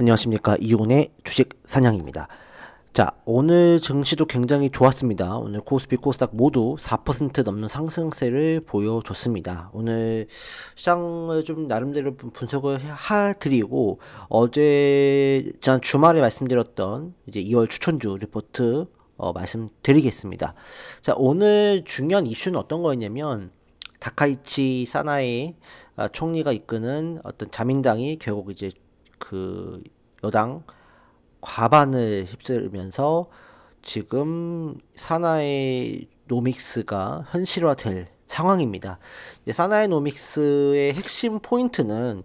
안녕하십니까. 이윤의 주식 사냥입니다. 자, 오늘 증시도 굉장히 좋았습니다. 오늘 코스피, 코스닥 모두 4% 넘는 상승세를 보여줬습니다. 오늘 시장을 좀 나름대로 분석을 해드리고, 어제, 전 주말에 말씀드렸던 이제 2월 추천주 리포트 말씀드리겠습니다. 자, 오늘 중요한 이슈는 어떤 거였냐면, 다카이치 사나이 총리가 이끄는 어떤 자민당이 결국 이제 그 여당 과반을 휩쓸면서 지금 사나이 노믹스가 현실화될 상황입니다. 이제 사나이 노믹스의 핵심 포인트는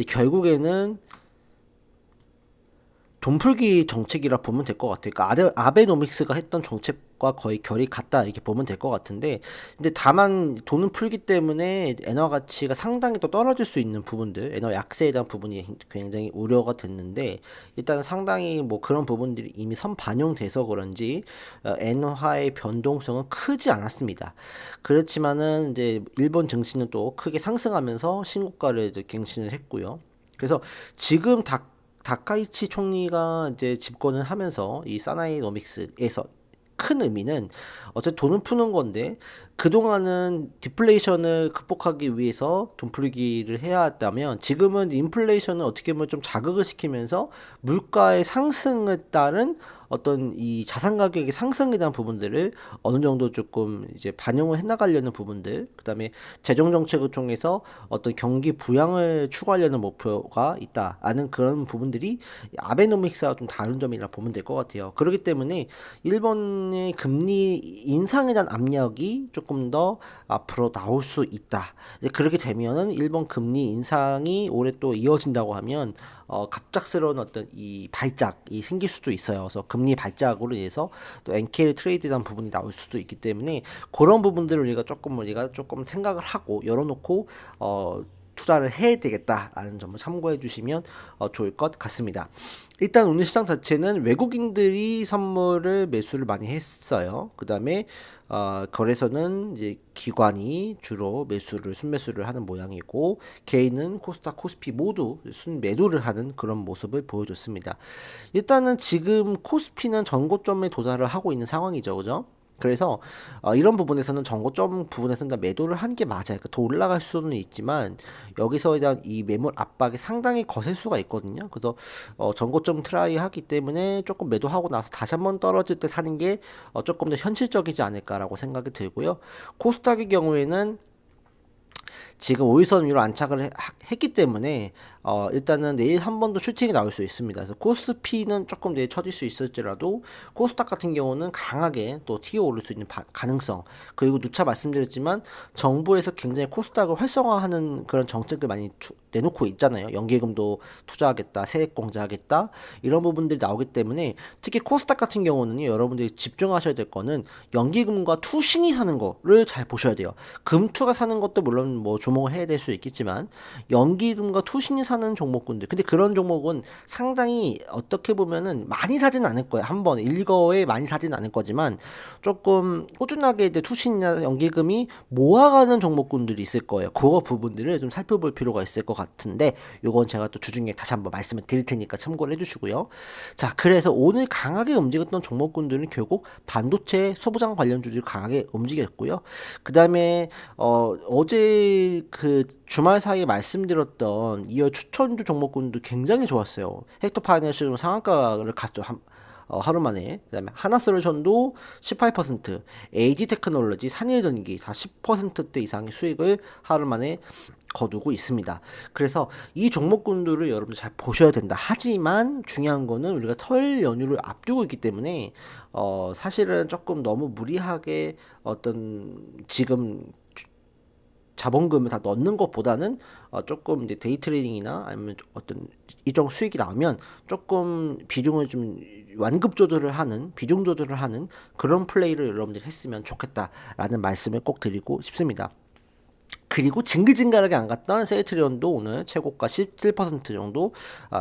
결국에는 돈풀기 정책이라 보면 될 것 같아요. 그러니까 아베노믹스가 했던 정책과 거의 결이 같다 이렇게 보면 될 것 같은데, 근데 다만 돈은 풀기 때문에 엔화 가치가 상당히 또 떨어질 수 있는 부분들, 엔화 약세에 대한 부분이 굉장히 우려가 됐는데, 일단 상당히 뭐 그런 부분들이 이미 선반영돼서 그런지 엔화의 변동성은 크지 않았습니다. 그렇지만은 이제 일본 증시는 또 크게 상승하면서 신고가를 이제 갱신을 했고요. 그래서 지금 다카이치 총리가 이제 집권을 하면서 이 사나이노믹스에서 큰 의미는 어쨌든 돈을 푸는 건데, 그동안은 디플레이션을 극복하기 위해서 돈 풀기를 해야 했다면, 지금은 인플레이션을 어떻게 보면 좀 자극을 시키면서 물가의 상승에 따른 어떤 이 자산 가격의 상승에 대한 부분들을 어느 정도 조금 이제 반영을 해나가려는 부분들, 그 다음에 재정 정책을 통해서 어떤 경기 부양을 추구하려는 목표가 있다라는 그런 부분들이 아베노믹스와 좀 다른 점이라 보면 될 것 같아요. 그렇기 때문에 일본의 금리 인상에 대한 압력이 조금 더 앞으로 나올 수 있다. 이제 그렇게 되면은 일본 금리 인상이 올해 또 이어진다고 하면 갑작스러운 어떤 이 발작이 생길 수도 있어요. 그래서 금리 발작으로 인해서 또 NK를 트레이드에 대한 부분이 나올 수도 있기 때문에, 그런 부분들을 우리가 조금 생각을 하고 열어놓고 투자를 해야 되겠다라는 점을 참고해 주시면 좋을 것 같습니다. 일단 오늘 시장 자체는 외국인들이 선물을 매수를 많이 했어요. 그 다음에 거래소는 이제 기관이 주로 순매수를 하는 모양이고, 개인은 코스닥, 코스피 모두 순매도를 하는 그런 모습을 보여줬습니다. 일단은 지금 코스피는 전고점에 도달을 하고 있는 상황이죠, 그죠? 그래서 이런 부분에서는 정고점 부분에서는 매도를 한 게 맞아요. 그러니까 더 올라갈 수는 있지만 여기서에 대한 이 매물 압박이 상당히 거셀 수가 있거든요. 그래서 정고점 트라이 하기 때문에 조금 매도하고 나서 다시 한번 떨어질 때 사는 게 조금 더 현실적이지 않을까라고 생각이 들고요. 코스닥의 경우에는 지금 5일선 위로 안착을 했기 때문에 일단은 내일 한 번 더 슈팅이 나올 수 있습니다. 그래서 코스피는 조금 내일 처질 수 있을지라도, 코스닥 같은 경우는 강하게 또 튀어 오를 수 있는 가능성, 그리고 누차 말씀드렸지만 정부에서 굉장히 코스닥을 활성화하는 그런 정책을 많이 내놓고 있잖아요. 연기금도 투자하겠다, 세액 공제하겠다, 이런 부분들이 나오기 때문에 특히 코스닥 같은 경우는 여러분들이 집중하셔야 될 거는 연기금과 투신이 사는 거를 잘 보셔야 돼요. 금투가 사는 것도 물론 뭐 주목을 해야 될 수 있겠지만, 연기금과 투신이 사는 종목군들, 근데 그런 종목은 상당히 어떻게 보면은 많이 사진 않을 거예요. 한 번 일거에 많이 사진 않을 거지만 조금 꾸준하게 이제 투신이나 연기금이 모아가는 종목군들이 있을 거예요. 그거 부분들을 좀 살펴볼 필요가 있을 것 같은데, 요건 제가 또 주중에 다시 한번 말씀을 드릴 테니까 참고를 해주시고요. 자, 그래서 오늘 강하게 움직였던 종목군들은 결국 반도체 소부장 관련주들 강하게 움직였고요. 그 다음에 어제 그 주말 사이에 말씀드렸던 2월 추천주 종목군도 굉장히 좋았어요. 헥터 파이낸셜 상한가를 갔죠. 하루 만에. 그다음에 하나솔루션도 18%, AG 테크놀로지, 산일전기 다 10%대 이상의 수익을 하루 만에 거두고 있습니다. 그래서 이 종목군들을 여러분들 잘 보셔야 된다. 하지만 중요한 거는 우리가 설 연휴를 앞두고 있기 때문에 사실은 조금 너무 무리하게 어떤 지금 자본금을 다 넣는 것보다는 조금 이제 데이 트레이딩이나 아니면 어떤 일정 수익이 나오면 조금 비중을 좀 완급 조절을 하는, 비중 조절을 하는 그런 플레이를 여러분들이 했으면 좋겠다라는 말씀을 꼭 드리고 싶습니다. 그리고 징글징글하게 안 갔던 셀트리온도 오늘 최고가 17% 정도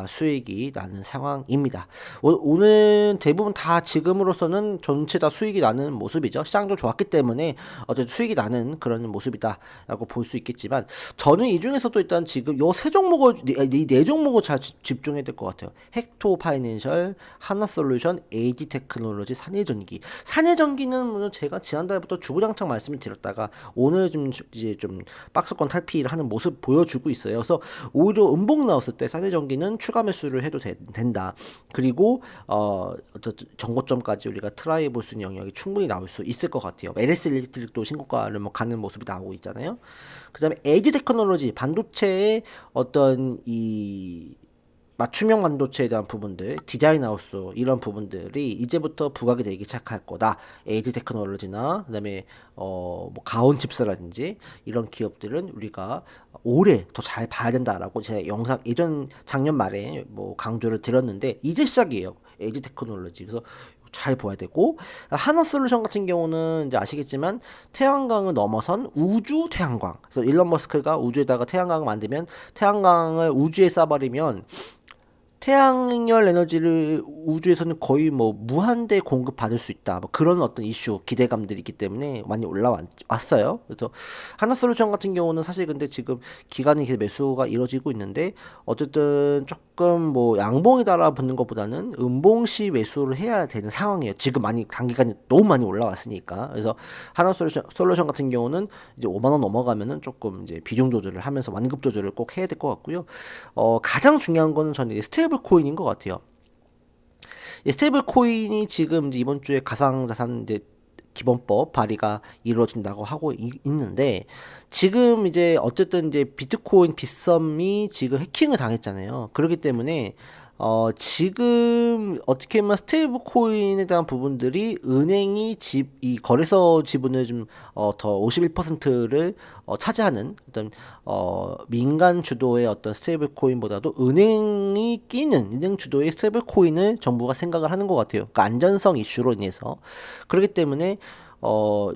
수익이 나는 상황입니다. 오늘 대부분 다 지금으로서는 전체 다 수익이 나는 모습이죠. 시장도 좋았기 때문에 어쨌든 수익이 나는 그런 모습이다라고 볼 수 있겠지만, 저는 이 중에서도 일단 지금 요 세 종목을, 이 네 종목을 잘 집중해야 될 것 같아요. 헥토 파이낸셜, 하나솔루션, AD 테크놀로지, 산일전기. 산일전기는 제가 지난달부터 주구장창 말씀을 드렸다가 오늘 좀 이제 좀 박스권 탈피를 하는 모습 보여주고 있어요. 그래서 오히려 음봉 나왔을 때 산일전기는 추가 매수를 해도 된다. 그리고 어떤 정고점까지 우리가 트라이 볼 수 있는 영역이 충분히 나올 수 있을 것 같아요. LS 일렉트릭도 신고가를 뭐 가는 모습이 나오고 있잖아요. 그다음에 에이지 테크놀로지, 반도체의 어떤 이 맞춤형 반도체에 대한 부분들, 디자인 하우스 이런 부분들이 이제부터 부각이 되기 시작할 거다. 에이지 테크놀로지나 그다음에 뭐 가온칩스라든지 이런 기업들은 우리가 올해 더 잘 봐야 된다라고 제가 영상 예전 작년 말에 뭐 강조를 드렸는데 이제 시작이에요. 에이지 테크놀로지. 그래서 잘 봐야 되고, 하나솔루션 같은 경우는 이제 아시겠지만 태양광을 넘어선 우주 태양광. 그래서 일론 머스크가 우주에다가 태양광을 만들면 태양광을 우주에 쏴버리면 태양열 에너지를 우주에서는 거의 뭐 무한대 공급받을 수 있다. 뭐 그런 어떤 이슈, 기대감들이 있기 때문에 많이 올라왔어요. 그래서 하나솔루션 같은 경우는 사실 근데 지금 기간이 계속 매수가 이루어지고 있는데 어쨌든 조금 뭐 양봉이 달아붙는 것보다는 음봉시 매수를 해야 되는 상황이에요. 지금 많이 단기간에 너무 많이 올라왔으니까. 그래서 하나솔루션 같은 경우는 이제 5만 원 넘어가면은 조금 이제 비중 조절을 하면서 완급 조절을 꼭 해야 될 것 같고요. 가장 중요한 거는 저는 스테이블 코인인 것 같아요. 스테이블 코인이 지금 이번 주에 가상자산 이제 기본법 발의가 이루어진다고 하고 있는데, 지금 이제 어쨌든 이제 비트코인 빗썸이 지금 해킹을 당했잖아요. 그렇기 때문에 지금 어떻게 보면 스테이블 코인에 대한 부분들이 은행이 이 거래소 지분을 좀 더 51%를 차지하는 어떤 민간 주도의 어떤 스테이블 코인보다도 은행이 끼는 은행 주도의 스테이블 코인을 정부가 생각을 하는 것 같아요. 그러니까 안전성 이슈로 인해서. 그렇기 때문에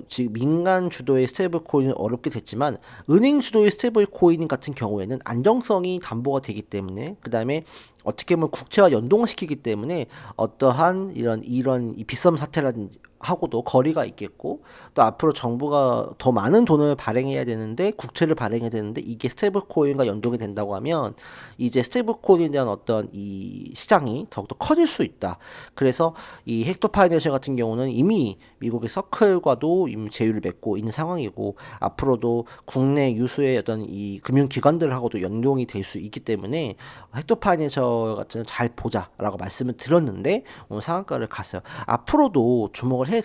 지금 민간 주도의 스테이블 코인은 어렵게 됐지만 은행 주도의 스테이블 코인 같은 경우에는 안정성이 담보가 되기 때문에, 그 다음에 어떻게 보면 국채와 연동시키기 때문에 어떠한 이런 이 빗썸 사태라든지 하고도 거리가 있겠고, 또 앞으로 정부가 더 많은 돈을 발행해야 되는데 국채를 발행해야 되는데 이게 스테이블 코인과 연동이 된다고 하면 이제 스테이블 코인에 대한 어떤 이 시장이 더욱더 커질 수 있다. 그래서 이 헥토 파이낸셜 같은 경우는 이미 미국의 서클과도 이미 제휴를 맺고 있는 상황이고, 앞으로도 국내 유수의 어떤 이 금융기관들하고도 연동이 될 수 있기 때문에 헥토 파이낸셜 같은 잘 보자라고 말씀을 드렸는데 오늘 상한가를 갔어요. 앞으로도 주목을 해야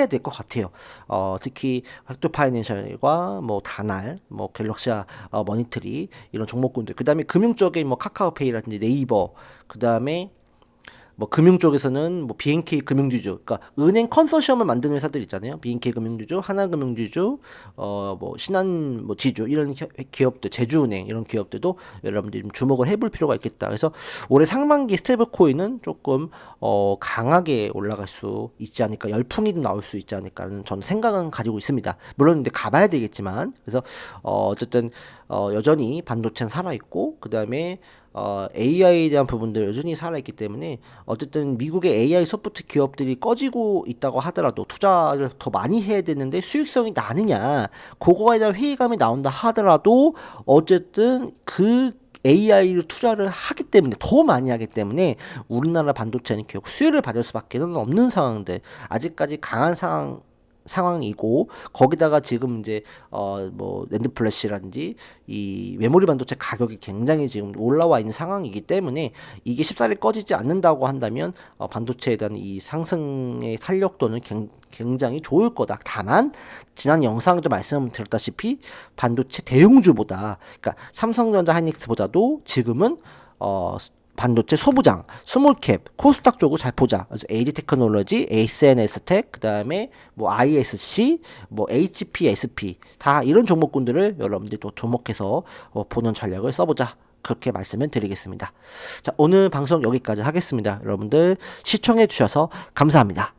될 것 같아요. 특히 헥토 파이낸셜과 뭐 다날, 뭐 갤럭시아 머니터리 이런 종목군들, 그 다음에 금융 쪽에 뭐 카카오페이라든지 네이버, 그 다음에 뭐 금융 쪽에서는 뭐 BNK 금융주주, 그러니까 은행 컨소시엄을 만드는 회사들 있잖아요. BNK 금융주주, 하나금융주주, 뭐 신한 뭐 지주 이런 기업들, 제주은행 이런 기업들도 여러분들이 좀 주목을 해볼 필요가 있겠다. 그래서 올해 상반기 스테이블 코인은 조금 강하게 올라갈 수 있지 않을까, 열풍이 좀 나올 수 있지 않을까라는 저는 생각은 가지고 있습니다. 물론 근데 가봐야 되겠지만, 그래서 어쨌든 여전히 반도체는 살아 있고, 그 다음에 AI에 대한 부분들 여전히 살아있기 때문에 어쨌든 미국의 AI 소프트 기업들이 꺼지고 있다고 하더라도 투자를 더 많이 해야 되는데 수익성이 나느냐, 그거에 대한 회의감이 나온다 하더라도 어쨌든 그 AI로 투자를 하기 때문에, 더 많이 하기 때문에 우리나라 반도체는 결국 수혜를 받을 수밖에 없는 상황들, 아직까지 강한 상황이고, 거기다가 지금 이제 뭐 낸드 플래시라든지 이 메모리 반도체 가격이 굉장히 지금 올라와 있는 상황이기 때문에 이게 쉽사리 꺼지지 않는다고 한다면 반도체에 대한 이 상승의 탄력도는 굉장히 좋을 거다. 다만 지난 영상에도 말씀드렸다시피 반도체 대형주보다, 그러니까 삼성전자 하이닉스보다도 지금은 반도체 소부장, 스몰캡, 코스닥 쪽을 잘 보자. 그래서 AD 테크놀로지, SNS텍, 그 다음에 뭐 ISC, 뭐 HPSP 다 이런 종목군들을 여러분들이 또 주목해서 보는 전략을 써보자. 그렇게 말씀을 드리겠습니다. 자, 오늘 방송 여기까지 하겠습니다. 여러분들 시청해 주셔서 감사합니다.